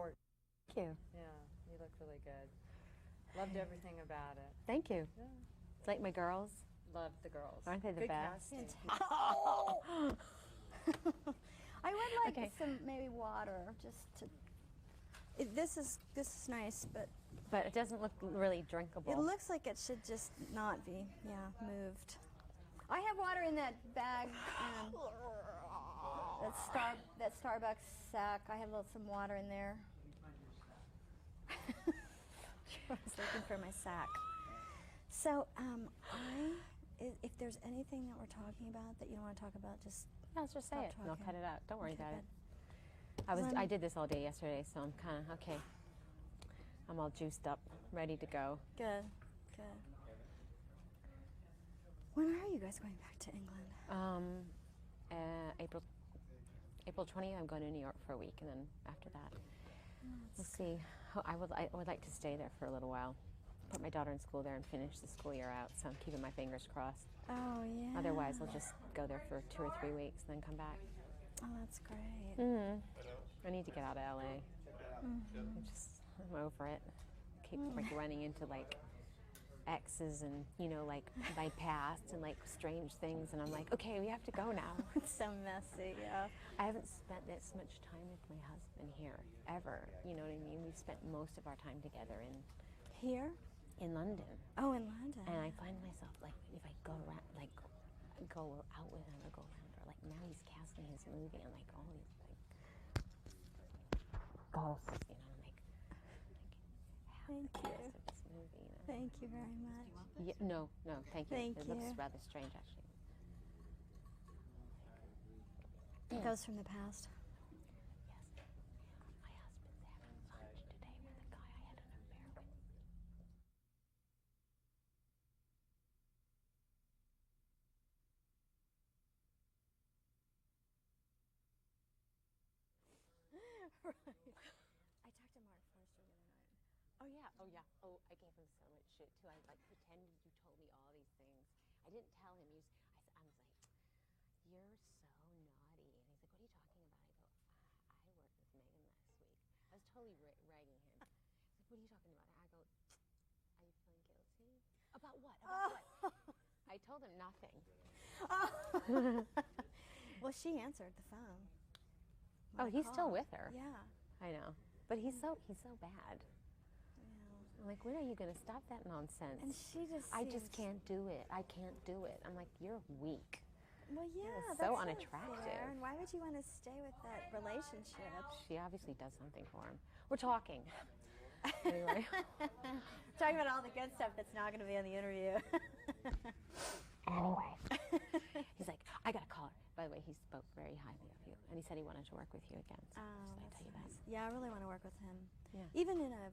important. Thank you. Yeah, you look really good. Loved everything about it. Thank you. Yeah. It's like my girls. Loved the girls. Aren't they the good best? Casting. I would like some maybe water just to. This is nice, but it doesn't look really drinkable. It looks like it should just not be, moved. I have water in that bag, that Starbucks sack. I have some water in there. I was looking for my sack. So, if there's anything that we're talking about that you don't want to talk about, just let's just say it. talking. And I'll cut it out. Don't worry about it. Good. I did this all day yesterday, so I'm kind of okay. I'm all juiced up, ready to go. Good, good. When are you guys going back to England? April 20th. I'm going to New York for a week, and then after that, we'll see. I would like to stay there for a little while. Put my daughter in school there and finish the school year out. So I'm keeping my fingers crossed. Oh yeah. Otherwise, I'll just go there for 2 or 3 weeks, and then come back. Oh, that's great. I need to get out of LA. I'm over it. Keep running into exes and like my past and strange things, and I'm like, okay, we have to go now. It's so messy, yeah. I haven't spent this much time with my husband here ever. You know what I mean? We've spent most of our time together Here? in London. Oh, in London. And I find myself if I go around go out with him or go around, or now he's casting his movie and all these ghosts, I'm Thank you. of this movie, Thank you very much. Yeah, no, thank you. Thank it you. looks rather strange, actually. Ghosts from the past. Yes. My husband's having lunch today with a guy I had an affair with. Right. I talked to Mark Forster the other night. Oh yeah. Oh, I gave him so much shit too. I pretended you told me all these things. I didn't tell him. I was like, "You're so naughty," and he's like, "What are you talking about?" I go, "I worked with Megan last week." I was totally ragging him. He's like, "What are you talking about?" I go, "Are you feeling guilty? About what? About what?" I told him nothing. Well, she answered the phone. Oh, he's still with her. Yeah. I know, but he's so bad. Yeah. I'm like, when are you going to stop that nonsense? And she just I just can't do it. I can't do it. I'm like, you're weak. Well, yeah, That's that's so not unattractive. fair. And why would you want to stay with that relationship? She obviously does something for him. We're talking. Anyway. Talking about all the good stuff that's not going to be on the interview. Anyway. He's like, I got to call her. By the way, he spoke very highly of you. And he said he wanted to work with you again. So just thought I'd tell you that. Yeah, I really want to work with him. Yeah. Even in a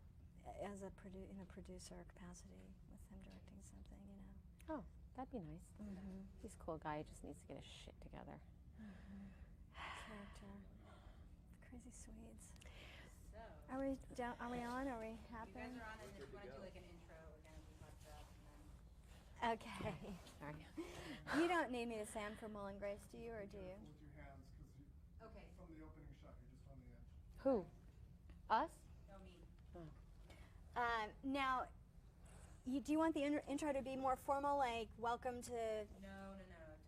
producer capacity, with him directing something, Oh, that'd be nice. He's a cool guy. He just needs to get his shit together. Character. Crazy Swedes. So, Are we on? Are we happy? you guys are on, and if you want to do an intro, we're going to be fucked up. Okay. Sorry. You don't need me to say I'm from Will and Grace, do you, or do you? With your hands, because Okay. from the opening shot, you're just on the edge. Who? Us? No, me. Now, do you want the intro to be more formal, like welcome to? No.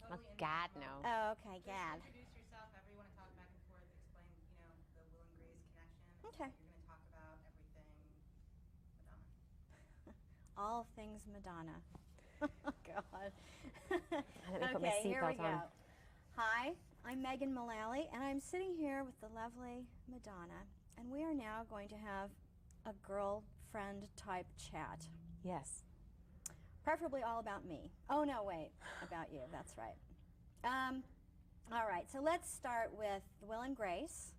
Totally Oh, God, no. Oh, okay, Just Gad. introduce yourself, however you want to talk back and forth, explain, the Will and Grace connection. Okay. You're going to talk about everything Madonna. All things Madonna. God. Let me put my Okay, here we seatbelt go. on. Hi, I'm Megan Mullaly, and I'm sitting here with the lovely Madonna, and we are now going to have a girlfriend type chat. Yes. Preferably all about me. Oh, no, wait, about you, that's right. All right, so let's start with Will and Grace.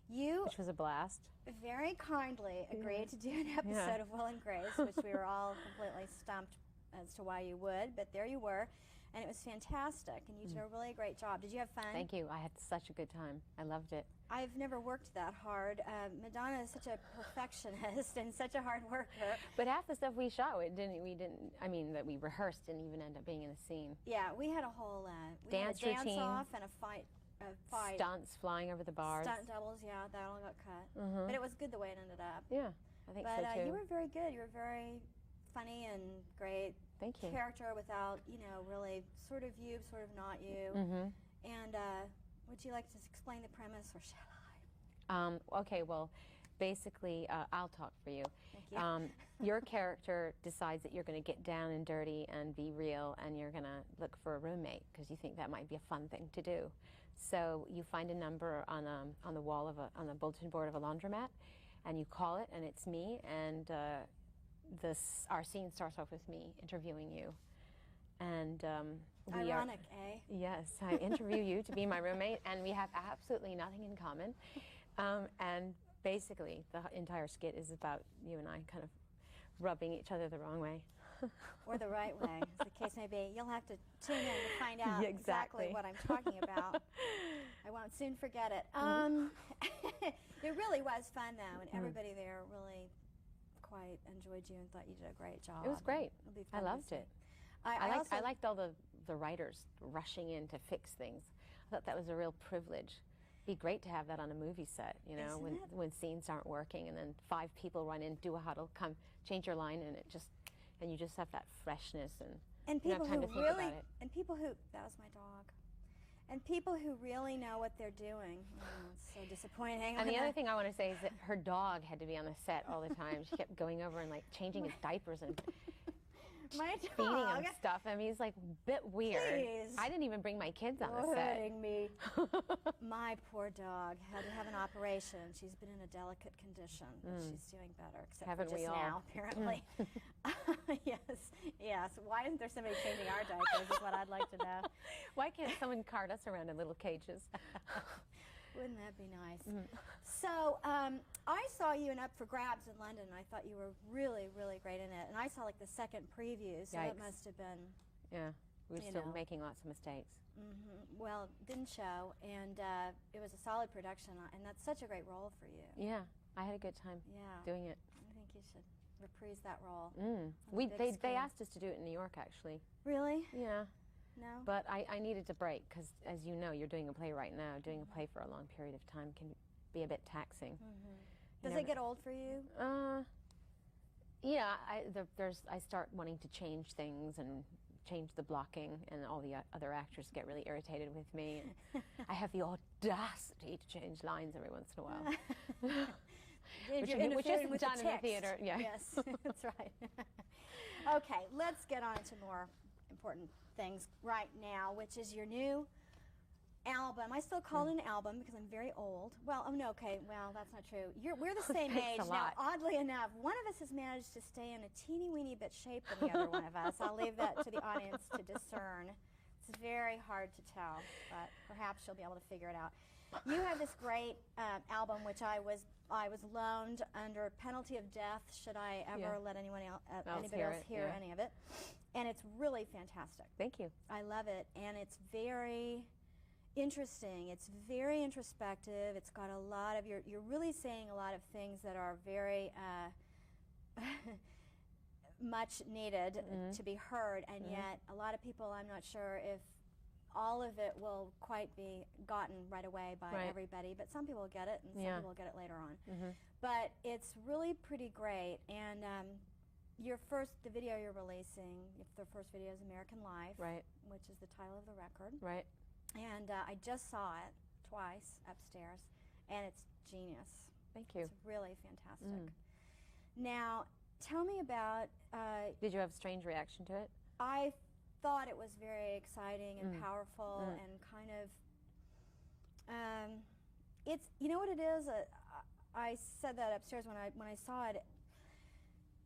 You Which was a blast. very kindly agreed to do an episode of Will and Grace, which we were all completely stumped as to why you would, but there you were, and it was fantastic, and you did a really great job. Did you have fun? Thank you. I had such a good time. I loved it. I've never worked that hard. Madonna is such a perfectionist and such a hard worker. But half the stuff we shot, that we rehearsed didn't even end up being in the scene. Yeah, we had a whole Dance routine. dance-off and a fight fight. Stunts flying over the bars. Stunt doubles, yeah, that all got cut. But it was good the way it ended up. Yeah, I think But so too. you were very good. You were very funny and great. Thank you. Character without, you know, really sort of you, sort of not you. And would you like to explain the premise, or shall I? Okay, well, basically, I'll talk for you. Thank you. Your character decides that you're going to get down and dirty and be real, and you're going to look for a roommate because you think that might be a fun thing to do. So you find a number on the wall of on the bulletin board of a laundromat, and you call it, and it's me. And our scene starts off with me interviewing you, and Ironic, eh? Yes, I interview you to be my roommate, and we have absolutely nothing in common. And basically, the entire skit is about you and I kind of rubbing each other the wrong way. Or the right way, as the case may be. You'll have to tune in to find out exactly what I'm talking about. I won't soon forget it. It really was fun, though, and everybody there really quite enjoyed you and thought you did a great job. It was great. It'll be I fun to loved see. it. I liked all the writers rushing in to fix things. I thought that was a real privilege. It'd be great to have that on a movie set, you know, when scenes aren't working, and then 5 people run in, do a huddle, come change your line, and you just have that freshness and people you don't have time who to think really about it. and people who that was my dog. And people who really know what they're doing. Oh, it's so disappointing. And the other thing I want to say is that her dog had to be on the set all the time. She kept going over and like changing his diapers and my feeding dog. him stuff. I mean, it's like a bit weird. Please. I didn't even bring my kids on the You're set. hurting me. My poor dog had to have an operation. She's been in a delicate condition, but she's doing better, except Haven't for we just all? now, apparently. Yes. Why isn't there somebody changing our diapers is what I'd like to know. Why can't someone cart us around in little cages? Wouldn't that be nice? So I saw you in Up for Grabs in London, and I thought you were really, really great in it. And I saw like the second preview, so it Yikes. must have been, Yeah, we were You still know. making lots of mistakes. well, didn't show, and it was a solid production, and that's such a great role for you. Yeah, I had a good time Yeah, doing it. I think you should reprise that role. We big they screen. asked us to do it in New York, actually. Really? Yeah, No? but I needed a break because, as you know, you're doing a play right now. Doing a play for a long period of time can be a bit taxing. Does it get old for you? Yeah, I start wanting to change things and change the blocking, and all the other actors get really irritated with me. And I have the audacity to change lines every once in a while. Which isn't done in the theater. Yeah. Yes, that's right. Okay, let's get on to more important things right now, which is your new album. I still call it an album because I'm very old. Well, oh no, okay, well, that's not true. We're the same Thanks age. a lot. Now, oddly enough, one of us has managed to stay in a teeny weeny bit shape than the other one of us. I'll leave that to the audience to discern. It's very hard to tell, but perhaps you'll be able to figure it out. You have this great album, which I was loaned under penalty of death should I ever let anybody else hear any of it. And it's really fantastic. Thank you. I love it, and it's very interesting. It's very introspective. It's got a lot of you're really saying a lot of things that are very much needed to be heard, and yet a lot of people, I'm not sure if all of it will quite be gotten right away by everybody, but some people will get it, and some people will get it later on. But it's really pretty great, and the video you're releasing, the first video is American Life, which is the title of the record. Right. And I just saw it twice upstairs, and it's genius. Thank you. It's really fantastic. Now, tell me about... Did you have a strange reaction to it? I thought it was very exciting and powerful and kind of... it's, you know what it is? I said that upstairs when I saw it.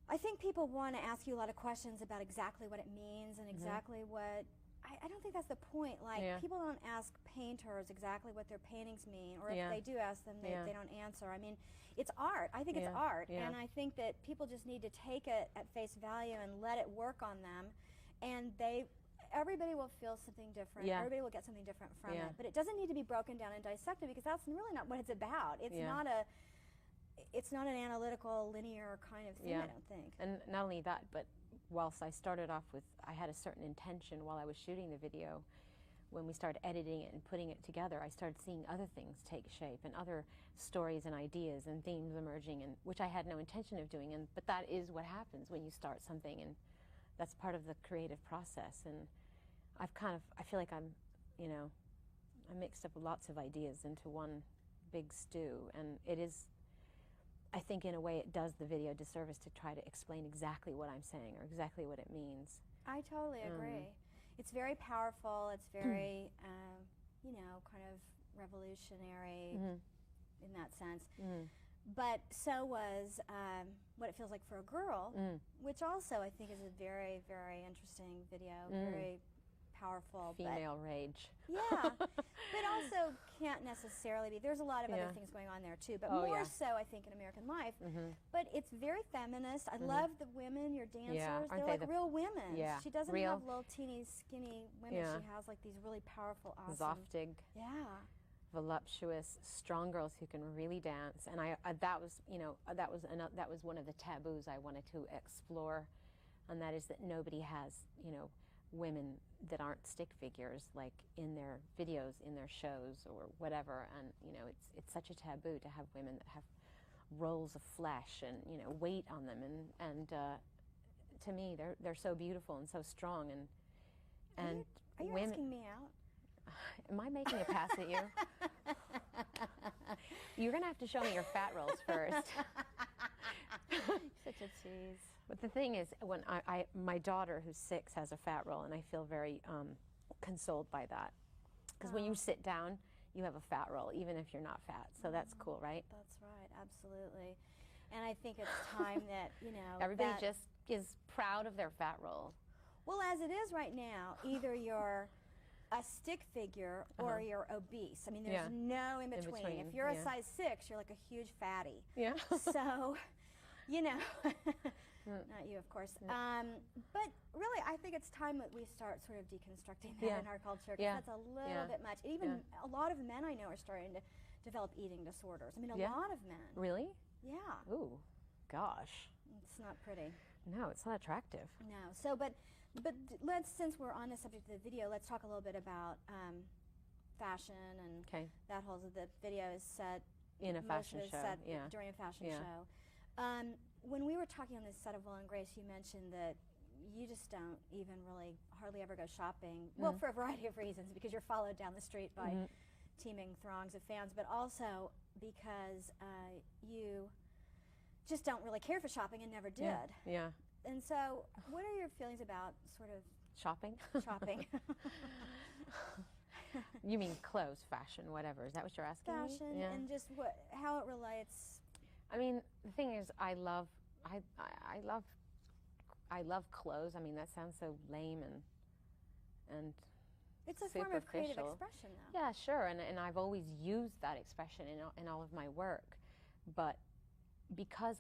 I think people want to ask you a lot of questions about exactly what it means and exactly what... I don't think that's the point. Like, people don't ask painters exactly what their paintings mean, or if they do ask them, they don't answer. I mean, it's art. I think it's art, and I think that people just need to take it at face value and let it work on them, and everybody will feel something different. Everybody will get something different from it, but it doesn't need to be broken down and dissected because that's really not what it's about. It's not a... It's not an analytical, linear kind of thing, I don't think. And not only that, but whilst I started off with, I had a certain intention while I was shooting the video, when we started editing it and putting it together, I started seeing other things take shape and other stories and ideas and themes emerging, and which I had no intention of doing. But that is what happens when you start something, and that's part of the creative process. And I feel like I'm I mixed up lots of ideas into one big stew, and it is, I think in a way it does the video disservice to try to explain exactly what I'm saying or exactly what it means. I totally agree. It's very powerful. It's very, kind of revolutionary in that sense. But so was What It Feels Like for a Girl, which also I think is a very, very interesting video, very powerful. Female rage. Yeah, but also can't necessarily be. There's a lot of other things going on there too, but more so I think in American life. But it's very feminist. I love the women, your dancers. They're like real women. Yeah. She doesn't have little teeny skinny women. She has like these really powerful, awesome. Zoftig. Yeah. Voluptuous, strong girls who can really dance, and that was one of the taboos I wanted to explore, and that is that nobody has women that aren't stick figures like in their videos, in their shows or whatever, and it's such a taboo to have women that have rolls of flesh and weight on them, and to me they're so beautiful and so strong, and are you women. Asking me out? Am I making a pass at you? You're going to have to show me your fat rolls first. Such a tease. But the thing is, when my daughter, who's 6, has a fat roll, and I feel very consoled by that. Because when you sit down, you have a fat roll, even if you're not fat. So that's cool, right? That's right, absolutely. And I think it's time that, everybody just is proud of their fat roll. Well, as it is right now, either you're a stick figure or you're obese. I mean, there's no in between. If you're a size 6, you're like a huge fatty. Yeah. So, not you, of course. But really, I think it's time that we start sort of deconstructing that in our culture, because that's a little bit much. Even a lot of men I know are starting to develop eating disorders. I mean, a lot of men. Really? Yeah. Ooh, gosh. It's not pretty. No, it's not attractive. No. So, but since we're on the subject of the video, let's talk a little bit about fashion and that whole. The video is set in a fashion show. Set during a fashion show. When we were talking on this set of Will and Grace, you mentioned that you just don't even really hardly ever go shopping. Well, for a variety of reasons, because you're followed down the street by teeming throngs of fans, but also because you just don't really care for shopping and never did. Yeah. And so, what are your feelings about sort of shopping? Shopping. You mean clothes, fashion, whatever? Is that what you're asking me? Fashion and just how it relates. I mean, the thing is, I love clothes. I mean, that sounds so lame and it's a form of creative expression, though. Yeah, sure, and I've always used that expression in all of my work, but because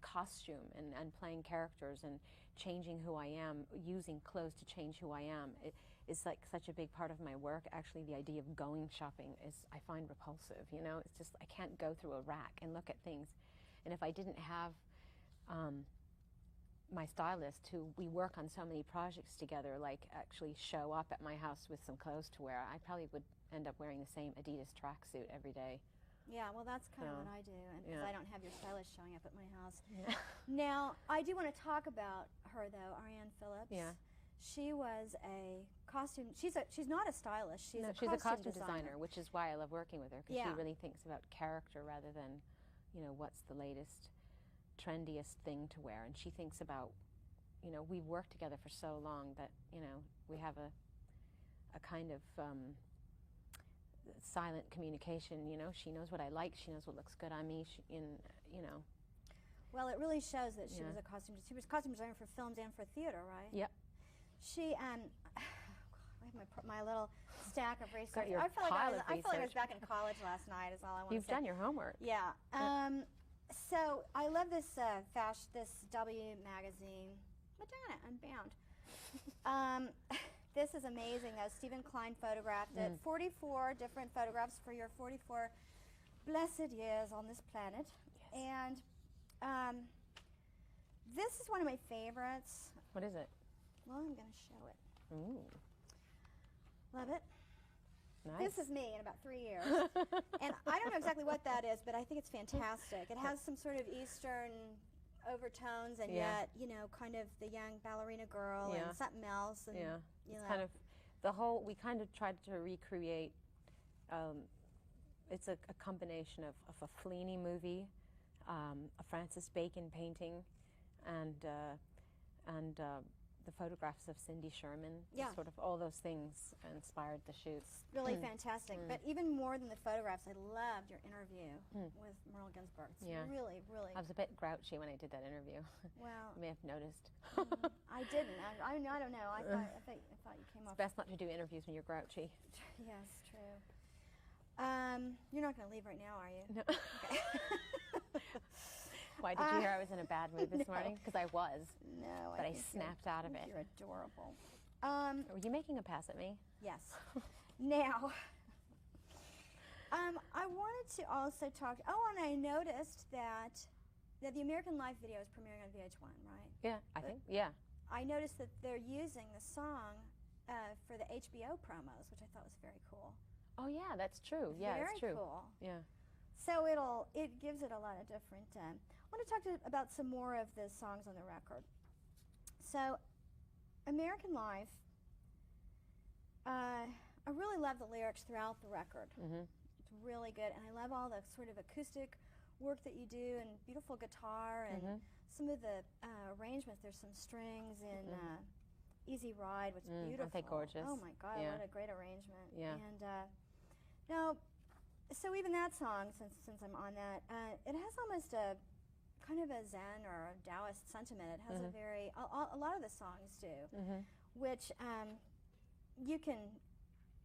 costume and playing characters and changing who I am, using clothes to change who I am, it is like such a big part of my work. Actually, the idea of going shopping I find repulsive, It's just, I can't go through a rack and look at things. And if I didn't have my stylist, who we work on so many projects together, like actually show up at my house with some clothes to wear, I probably would end up wearing the same Adidas tracksuit every day. Yeah, well, that's kind of what I do, and because I don't have your stylist showing up at my house. Yeah. Now, I do want to talk about her, though, Ariane Phillips. Yeah. She was a costume. She's not a stylist. She's a costume designer, which is why I love working with her, because she really thinks about character rather than, what's the latest, trendiest thing to wear. And she thinks about, we've worked together for so long that, we have a kind of silent communication. She knows what I like. She knows what looks good on me. Well, it really shows that she was a costume designer for films and for theater, right? Yep. She I have my little stack of research. I feel like I was back in college last night. Is all I want to say. You've done your homework. Yeah. So I love this this W magazine, Madonna Unbound. This is amazing, though. Stephen Klein photographed it. 44 different photographs for your 44 blessed years on this planet. Yes. And this is one of my favorites. What is it? Well, I'm going to show it. Ooh. Love it. Nice. This is me in about 3 years. And I don't know exactly what that is, but I think it's fantastic. It has some sort of Eastern overtones and yet, you know, kind of the young ballerina girl and something else. And, you it's know. kind of the whole, we kind of tried to recreate, it's a combination of a Fellini movie, a Francis Bacon painting, and the photographs of Cindy Sherman. Sort of all those things inspired the shoots. Really fantastic. But even more than the photographs, I loved your interview with Merle Ginsburg. It's really, really. I was a bit grouchy when I did that interview. Well, you may have noticed. I didn't. I don't know. I thought you came off. It's best not to do interviews when you're grouchy. Yes, true. You're not going to leave right now, are you? No. Okay. Why, did you hear I was in a bad mood this morning? Because I was. No, but I snapped out of it. You're adorable. Were you making a pass at me? Yes. Now, I wanted to also talk. Oh, and I noticed that the American Life video is premiering on VH1, right? Yeah, I think. Yeah. I noticed that they're using the song for the HBO promos, which I thought was very cool. Oh yeah, that's true. Yeah, very it's true. Cool. Yeah. So it gives it a lot of different. I want to talk about some more of the songs on the record. So, American Life. I really love the lyrics throughout the record. It's really good, and I love all the sort of acoustic work that you do, and beautiful guitar, and some of the arrangements. There's some strings in Easy Ride, which is beautiful. Aren't they gorgeous? Oh my God, what a great arrangement. Yeah. And now, so even that song, since I'm on that, it has almost a kind of a Zen or a Taoist sentiment. It has a very, a lot of the songs do, which you can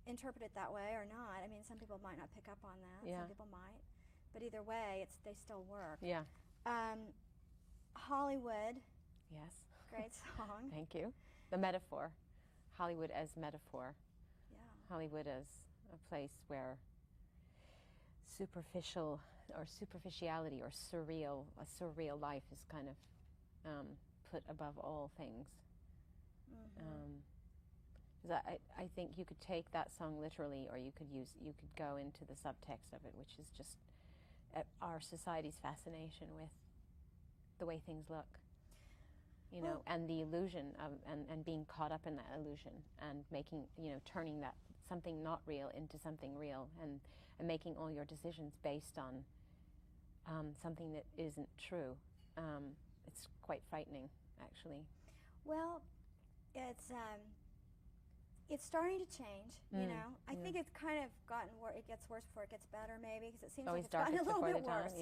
interpret it that way or not. I mean, some people might not pick up on that. Some people might. But either way, they still work. Yeah. Hollywood. Yes. Great song. Thank you. The metaphor. Hollywood as metaphor. Yeah. Hollywood as a place where superficial or superficiality or a surreal life is kind of put above all things. I think you could take that song literally, or you could go into the subtext of it, which is just our society's fascination with the way things look, you know, and the illusion of and being caught up in that illusion, and making, you know, turning that something not real into something real, and making all your decisions based on something that isn't true. It's quite frightening, actually. Well, it's starting to change, you know. I think it's kind of gotten worse. It gets worse before it gets better, maybe, because it seems like it's gotten a little bit worse.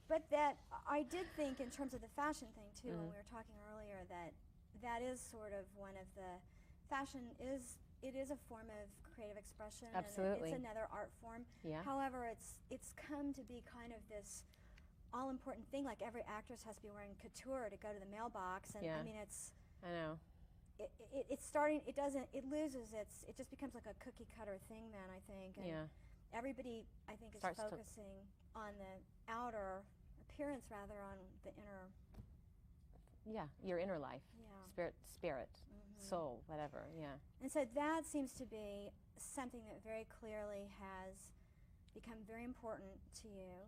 But that I did think, in terms of the fashion thing too, when we were talking earlier, that is sort of one of the fashion is. It is a form of creative expression. Absolutely. And it's another art form. Yeah. However, it's come to be kind of this all-important thing. Like, every actress has to be wearing couture to go to the mailbox, and I mean, it's. I know. It's starting. It doesn't. It loses its. It just becomes like a cookie-cutter thing. Then I think. And everybody, I think, is focusing on the outer appearance rather on the inner. Yeah, your inner life. Yeah. Spirit. Soul, whatever, And so that seems to be something that very clearly has become very important to you.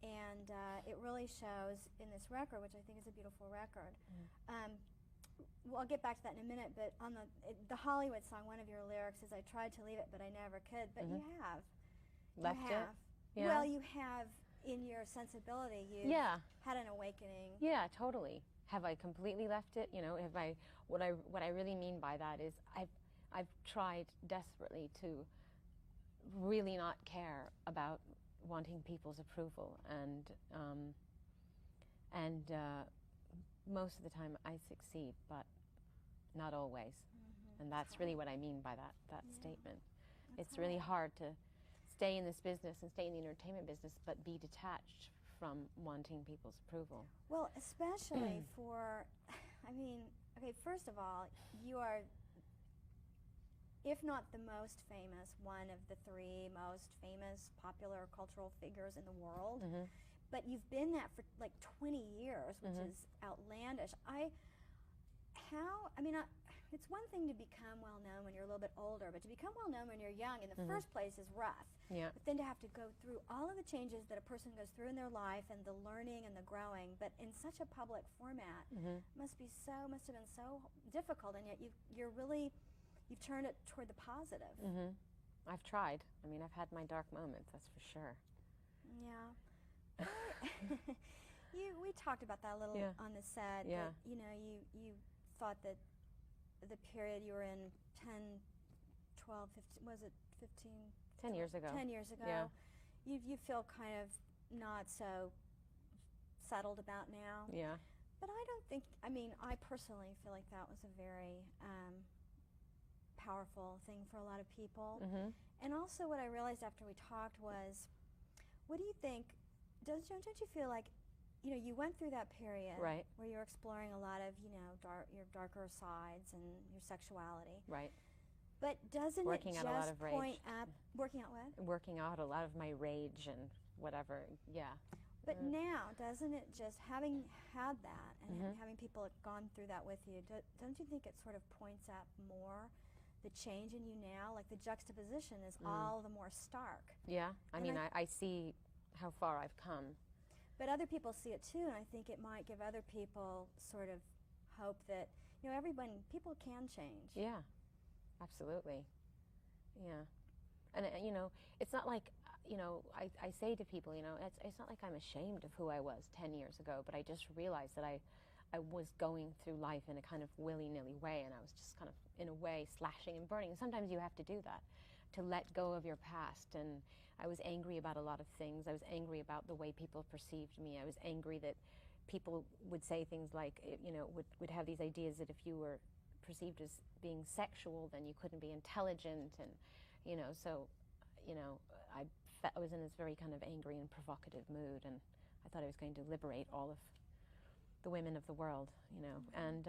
And it really shows in this record, which I think is a beautiful record. Well, I'll get back to that in a minute, but on the Hollywood song, one of your lyrics is, "I tried to leave it, but I never could." But you have. Left it? Yeah. Well, you have, in your sensibility, you had an awakening. Yeah, totally. Have I completely left it? You know, what I really mean by that is I've tried desperately to really not care about wanting people's approval, and most of the time I succeed, but not always. And that's really what I mean by that statement. It's really hard to stay in this business and stay in the entertainment business, but be detached from wanting people's approval. Well, especially for, I mean, okay, first of all, you are, if not the most famous, one of the 3 most famous popular cultural figures in the world. But you've been that for like 20 years, which is outlandish. it's one thing to become well known when you're a little bit older, but to become well known when you're young in the first place is rough. Yeah. But then to have to go through all of the changes that a person goes through in their life and the learning and the growing, but in such a public format, must have been so difficult, and yet you've turned it toward the positive. I've tried. I mean, I've had my dark moments, that's for sure. Yeah. We talked about that a little on the set. Yeah. That, you thought that the period you were in 10, 12, 15, was it 15? 10 years ago. 10 years ago. Yeah. You feel kind of not so settled about now. Yeah. But I don't think, I personally feel like that was a very powerful thing for a lot of people. And also what I realized after we talked was, what do you think, don't you feel like, you went through that period Right. where you're exploring a lot of, your darker sides and your sexuality. Right. But doesn't Working it out a lot just of rage. point up, working out what? Working out a lot of my rage and whatever, yeah. But now, doesn't it just, having had that and having people have gone through that with you, don't you think it sort of points up more the change in you now? Like the juxtaposition is all the more stark. Yeah, I mean, I see how far I've come. But other people see it too, and I think it might give other people sort of hope that, people can change. Yeah, absolutely. Yeah. And, it's not like, I say to people, it's not like I'm ashamed of who I was 10 years ago, but I just realized that I was going through life in a kind of willy-nilly way, and I was just kind of, in a way, slashing and burning. And sometimes you have to do that, to let go of your past. And I was angry about a lot of things. I was angry about the way people perceived me. I was angry that people would say things like, would have these ideas that if you were perceived as being sexual, then you couldn't be intelligent. And, so, I was in this very kind of angry and provocative mood, and I thought I was going to liberate all of the women of the world, and,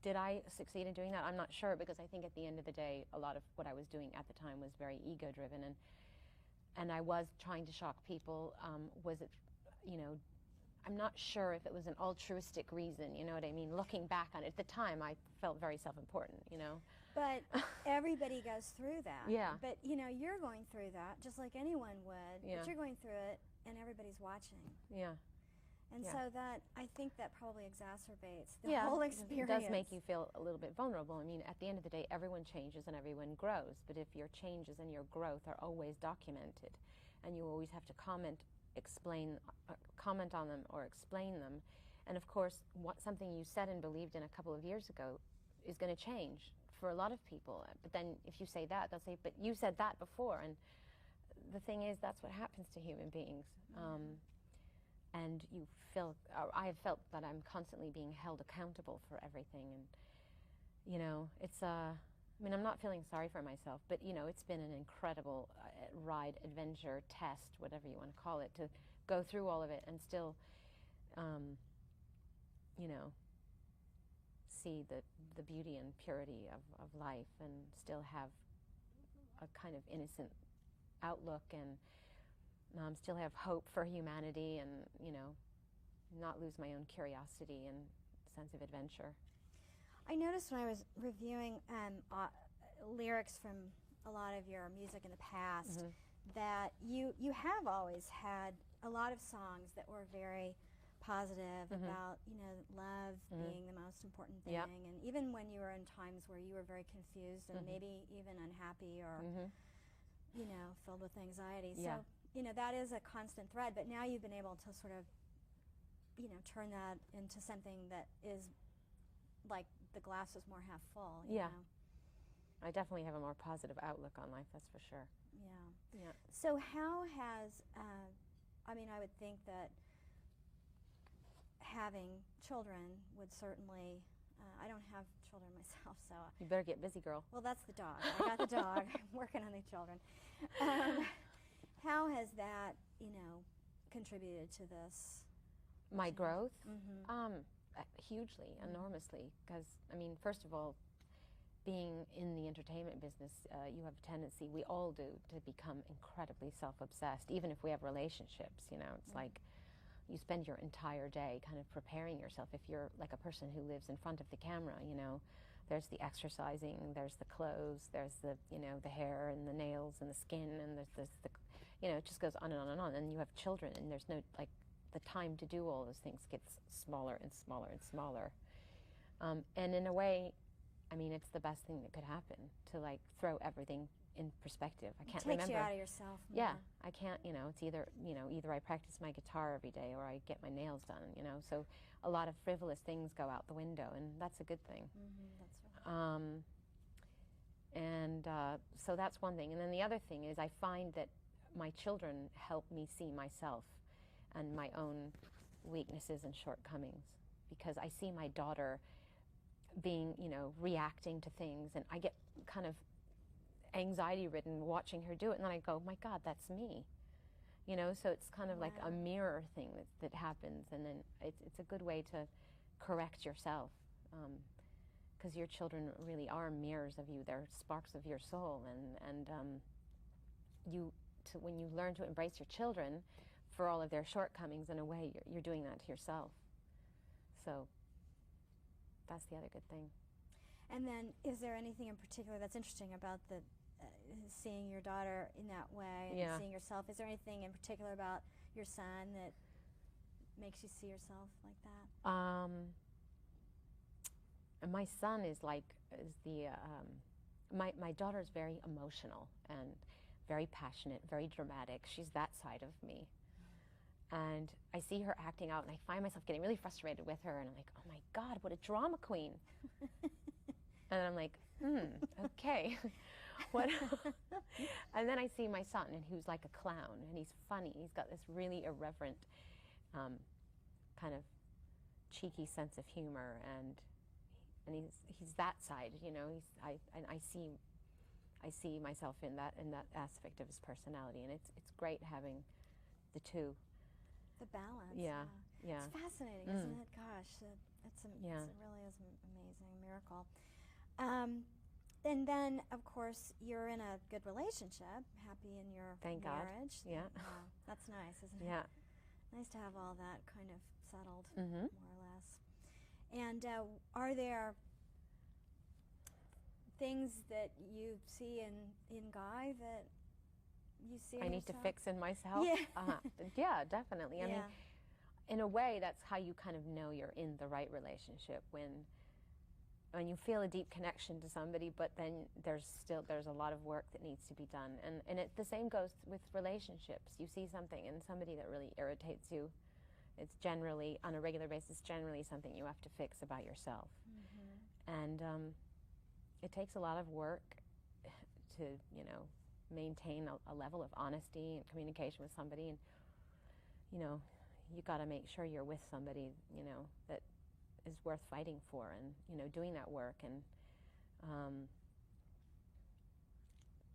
did I succeed in doing that? I'm not sure, because I think at the end of the day, a lot of what I was doing at the time was very ego-driven, and I was trying to shock people. Was it, I'm not sure if it was an altruistic reason, you know what I mean? Looking back on it, at the time, I felt very self-important, But everybody goes through that. Yeah. But, you're going through that, just like anyone would. Yeah. But you're going through it, and everybody's watching. Yeah. And Yeah. so I think that probably exacerbates the whole experience. It does make you feel a little bit vulnerable. I mean, at the end of the day, everyone changes and everyone grows. But if your changes and your growth are always documented, and you always have to comment on them or explain them, and of course, something you said and believed in a couple of years ago is going to change for a lot of people. But then if you say that, they'll say, but you said that before. And the thing is, that's what happens to human beings. And I have felt that I'm constantly being held accountable for everything. And, it's, I'm not feeling sorry for myself, but, it's been an incredible ride, adventure, test, whatever you want to call it, to go through all of it and still, see the beauty and purity of life, and still have a kind of innocent outlook, and still have hope for humanity, and, not lose my own curiosity and sense of adventure. I noticed when I was reviewing lyrics from a lot of your music in the past that you have always had a lot of songs that were very positive about, love being the most important thing. Yep. And even when you were in times where you were very confused and maybe even unhappy or, filled with anxiety. Yeah. So, that is a constant thread, but now you've been able to sort of, turn that into something that is like the glass is more half full. You Yeah. know? I definitely have a more positive outlook on life, that's for sure. Yeah. Yeah. So how has, I would think that having children would certainly, I don't have children myself, so. You better get busy, girl. Well, that's the dog. I got the dog. I'm working on the children. How has that, contributed to this? My growth? Mm-hmm. Hugely, enormously, because, first of all, being in the entertainment business, you have a tendency, we all do, to become incredibly self-obsessed, even if we have relationships, It's like, you spend your entire day kind of preparing yourself. If you're like a person who lives in front of the camera, you know, there's the exercising, there's the clothes, there's the, you know, the hair and the nails and the skin, and there's the, you know, it just goes on and on and on. And you have children, and there's no, like, the time to do all those things gets smaller and smaller and smaller. And in a way, I mean, it's the best thing that could happen, to like throw everything in perspective. I can't remember. It takes you out of yourself more. Yeah, I can't, you know, it's either, you know, either I practice my guitar every day or I get my nails done, you know. So a lot of frivolous things go out the window, and that's a good thing. That's right. So that's one thing. And then the other thing is I find that my children help me see myself and my own weaknesses and shortcomings, because I see my daughter being, you know, reacting to things, and I get kind of anxiety-ridden watching her do it, and then I go, my God, that's me. You know, so it's kind of like a mirror thing that happens, and then it's a good way to correct yourself, because your children really are mirrors of you. They're sparks of your soul, and when you learn to embrace your children for all of their shortcomings, in a way, you're doing that to yourself. So that's the other good thing. And then, is there anything in particular that's interesting about the seeing your daughter in that way and seeing yourself? Is there anything in particular about your son that makes you see yourself like that? My son is like, my daughter is very emotional and very passionate, very dramatic. She's that side of me. And I see her acting out, and I find myself getting really frustrated with her, and I'm like, oh my God, what a drama queen. And I'm like, okay. What? And then I see my son, and who's like a clown, and he's funny. He's got this really irreverent, kind of cheeky sense of humor, and he's that side, you know. I see myself in that aspect of his personality, and it's great having the two. The balance. Yeah. It's fascinating, isn't it? Gosh, it really is an amazing miracle. And then, of course, you're in a good relationship, happy in your marriage. God. Yeah. That's nice, isn't it? Yeah. Nice to have all that kind of settled, more or less. And are there things that you see in Guy that you see in I need to yourself? fix in myself? Yeah. Yeah, definitely. I mean, in a way, that's how you kind of know you're in the right relationship, when you feel a deep connection to somebody, but then there's a lot of work that needs to be done. And the same goes with relationships. You see something in somebody that really irritates you. It's generally, on a regular basis, generally something you have to fix about yourself. And it takes a lot of work to, you know, maintain a level of honesty and communication with somebody. And, you know, you got to make sure you're with somebody, you know, that is worth fighting for, and, you know, doing that work. And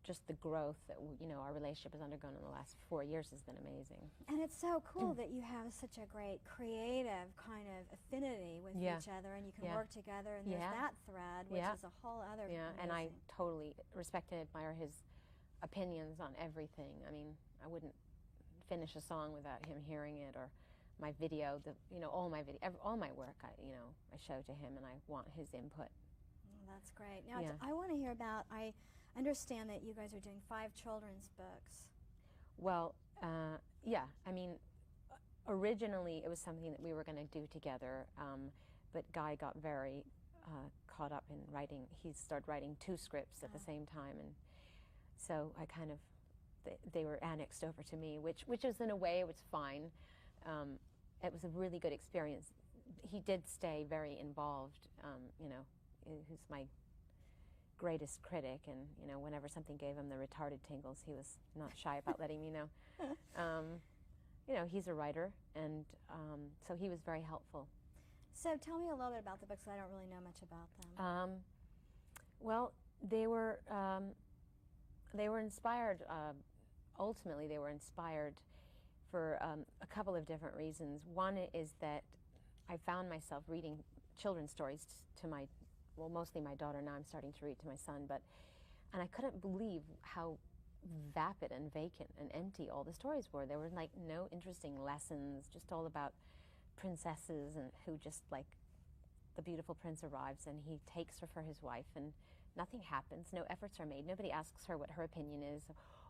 just the growth that, you know, our relationship has undergone in the last 4 years has been amazing. And it's so cool that you have such a great creative kind of affinity with each other, and you can work together, and there's that thread, which is a whole other And I amazing. totally respect and admire his opinions on everything. I mean, I wouldn't finish a song without him hearing it, or my video, you know, all my work, I show to him, and I want his input. Well, that's great. Now, I want to hear about, I understand that you guys are doing 5 children's books. Well, yeah, I mean, originally it was something that we were going to do together, but Guy got very caught up in writing. He started writing 2 scripts at the same time, and so I kind of, they were annexed over to me, which is, in a way, it was fine. It was a really good experience. He did stay very involved, you know, he's my greatest critic, and, you know, whenever something gave him the retarded tingles, he was not shy about letting me know. You know, he's a writer, and so he was very helpful. So tell me a little bit about the books. I don't really know much about them. Well, they were inspired, ultimately they were inspired for a couple of different reasons. One is that I found myself reading children's stories to mostly my daughter. Now I'm starting to read to my son, and I couldn't believe how vapid and vacant and empty all the stories were. There were like no interesting lessons, just all about princesses and who just like the beautiful prince arrives and he takes her for his wife and nothing happens, no efforts are made, nobody asks her what her opinion is,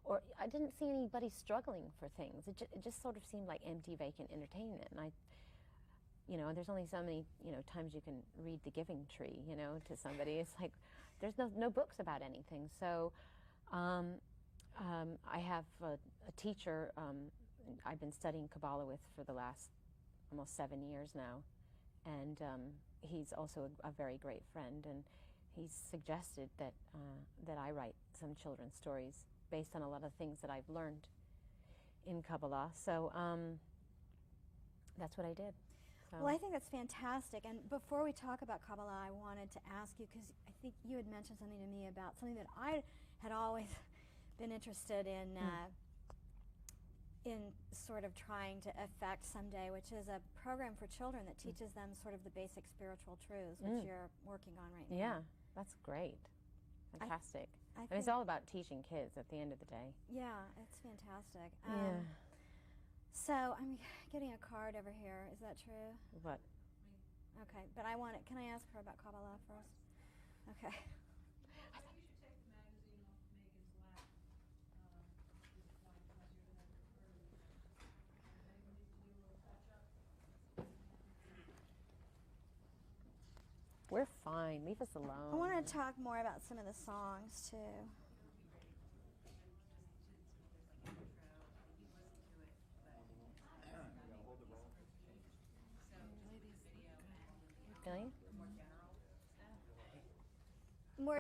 or I didn't see anybody struggling for things. It just sort of seemed like empty, vacant entertainment. And there's only so many, times you can read The Giving Tree, to somebody. It's like, there's no books about anything. So I have a teacher I've been studying Kabbalah with for the last almost 7 years now. And he's also a very great friend. And he's suggested that I write some children's stories based on a lot of things that I've learned in Kabbalah. So that's what I did. So. Well, I think that's fantastic. And before we talk about Kabbalah, I wanted to ask you, because I think you had mentioned something to me about something that I had always been interested in sort of trying to effect someday, which is a program for children that teaches them sort of the basic spiritual truths, which you're working on right now. Yeah, that's great. Fantastic. I mean, it's all about teaching kids at the end of the day. Yeah, it's fantastic. Yeah. So I'm getting a card over here. Is that true? What? Okay, but can I ask her about Kabbalah first? Okay. I think you should take the magazine off Megan's lap. Megan needs to do a little catch up. We're fine. Leave us alone. I want to talk more about some of the songs too. Really? More